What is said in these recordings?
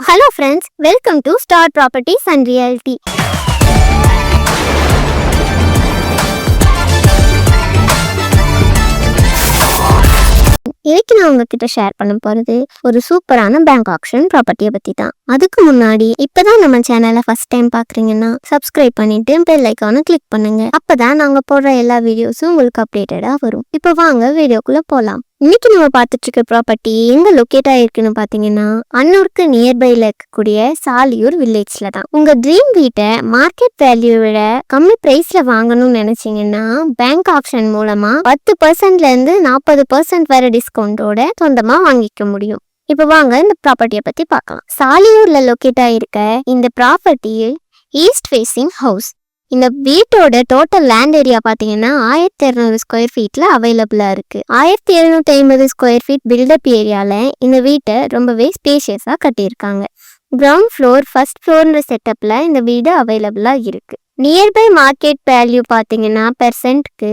Hello friends, welcome to Star Properties and Realty. இன்னைக்கு நான் உங்ககிட்ட ஷேர் பண்ண போறது ஒரு சூப்பரான பேங்க் ஆக்ஷன் ப்ராப்பர்ட்டியை பத்தி தான். அதுக்கு முன்னாடி இப்பதான் நம்ம சேனலை ஃபர்ஸ்ட் டைம் பாக்குறீங்கன்னா சப்ஸ்கிரைப் பண்ணிட்டு பெல் ஐக்கானை கிளிக் பண்ணுங்க. அப்பதான் நாங்க போடுற எல்லா வீடியோஸும் உங்களுக்கு அப்டேட்டடா வரும். இப்போ வாங்க வீடியோக்குள்ள போலாம். இன்னைக்கு நம்ம பார்த்துட்டு இருக்க ப்ராப்பர்ட்டி எங்க லொக்கேட் ஆயிருக்குன்னு பாத்தீங்கன்னா அன்னூருக்கு நியர்பைல இருக்கக்கூடிய சாலியூர் வில்லேஜ்ல தான். உங்க ட்ரீம் வீட்டை மார்க்கெட் வேல்யூ விட கம்மி பிரைஸ்ல வாங்கணும்னு நினைச்சீங்கன்னா பேங்க் ஆப்ஷன் மூலமா 10%ல இருந்து 40% வரை டிஸ்கவுண்டோட சொந்தமா வாங்கிக்க முடியும். இப்ப வாங்க இந்த ப்ராப்பர்ட்டியை பத்தி பார்க்கலாம். சாலியூர்ல லொக்கேட் ஆயிருக்க இந்த ப்ராப்பர்ட்டியில் ஈஸ்ட் ஃபேசிங் ஹவுஸ். இந்த வீட்டோட டோட்டல் லேண்ட் ஏரியா பாத்தீங்கன்னா 1200 ஸ்கொயர் ஃபீட்ல அவைலபிளா இருக்கு. 1750 ஸ்கொயர் ஃபீட் பில்டப் ஏரியால இந்த வீட்டை ரொம்பவே ஸ்பேஷியஸா கட்டியிருக்காங்க. கிரவுண்ட் ஃப்ளோர் ஃபர்ஸ்ட் ஃப்ளோர்ன்ற செட்டப்ல இந்த வீடு அவைலபிளா இருக்கு. நியர்பை மார்க்கெட் வேல்யூ பாத்தீங்கன்னா பெர்சென்ட்க்கு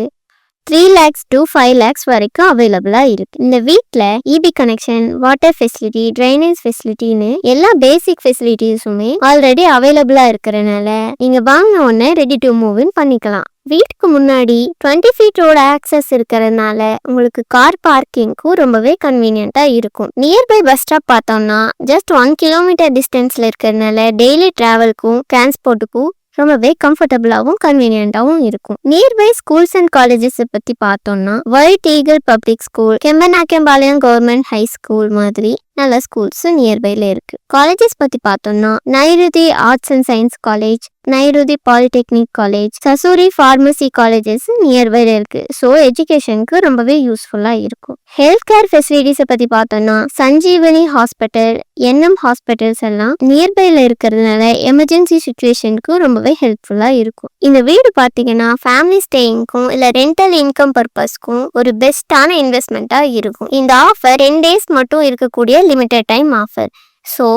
3 lakhs to 5 lakhs வரைக்கும் அவைலபிளா இருக்கு. இந்த வீட்ல EB connection, water facility, drainage ஃபெசிலிட்டின்னு எல்லா பேசிக் ஃபெசிலிட்டிஸுமே ஆல்ரெடி அவைலபிளா இருக்கிறனால நீங்க வாங்கின உடனே ரெடி டு மூவ் இன் பண்ணிக்கலாம். வீட்டுக்கு முன்னாடி 20 feet ரோட ஆக்சஸ் இருக்கிறதுனால உங்களுக்கு கார் பார்க்கிங்க்கும் ரொம்பவே கன்வீனியன்ட்டா இருக்கும். நியர்பை பஸ் ஸ்டாப் பார்த்தோம்னா ஜஸ்ட் 1 kilometer டிஸ்டன்ஸ்ல இருக்கிறதுனால டெய்லி டிராவலுக்கும் டிரான்ஸ்போர்ட்டுக்கும் ரொம்பவே கம்ஃபர்டபுளாகவும் கன்வீனியன்ட்டாகவும் இருக்கும். நியர்பை ஸ்கூல்ஸ் அண்ட் காலேஜஸ் பத்தி பார்த்தோம்னா White Eagle public school, Kempanakkampalayam government high school மாதிரி நல்ல ஸ்கூல்ஸ் நியர்பைல இருக்கு. காலேஜஸ் பத்தி பார்த்தோம்னா Nairuthi arts and science college, Nairuthi polytechnic college, Sasuri pharmacy colleges நியர்பைல இருக்கு. ஸோ எஜுகேஷனுக்கு ரொம்பவே யூஸ்ஃபுல்லா இருக்கும். ஹெல்த் கேர் ஃபெசிலிட்டிஸை பத்தி பார்த்தோம்னா சஞ்சீவனி ஹாஸ்பிட்டல், என்எம் ஹாஸ்பிட்டல்ஸ் எல்லாம் நியர்பைல இருக்கிறதுனால எமர்ஜென்சி சுச்சுவேஷனுக்கு ரொம்பவே ஹெல்ப்ஃபுல்லா இருக்கும். இந்த வீடு பார்த்தீங்கன்னா ஃபேமிலி ஸ்டேயிங்க்கும் இல்ல ரெண்டல் இன்கம் பர்பஸ்க்கும் ஒரு பெஸ்டான இன்வெஸ்ட்மெண்ட்டா இருக்கும். இந்த ஆஃபர் 10 days மட்டும் இருக்கக்கூடிய லிமிடெட் டைம் ஆஃபர். ஸோ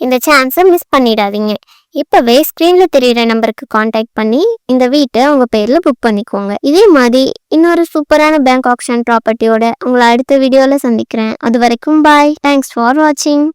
இந்த சான்ஸை மிஸ் பண்ணிடாதீங்க. இப்பவே ஸ்க்ரீன்ல தெரியுற நம்பருக்கு காண்டாக்ட் பண்ணி இந்த வீட்டை உங்க பேர்ல புக் பண்ணிக்கோங்க. இதே மாதிரி இன்னொரு சூப்பரான பேங்க் ஆக்ஷன் ப்ராப்பர்ட்டியோட உங்களை அடுத்த வீடியோல சந்திக்கிறேன். அது வரைக்கும் பாய். தேங்க்ஸ் ஃபார் வாட்சிங்.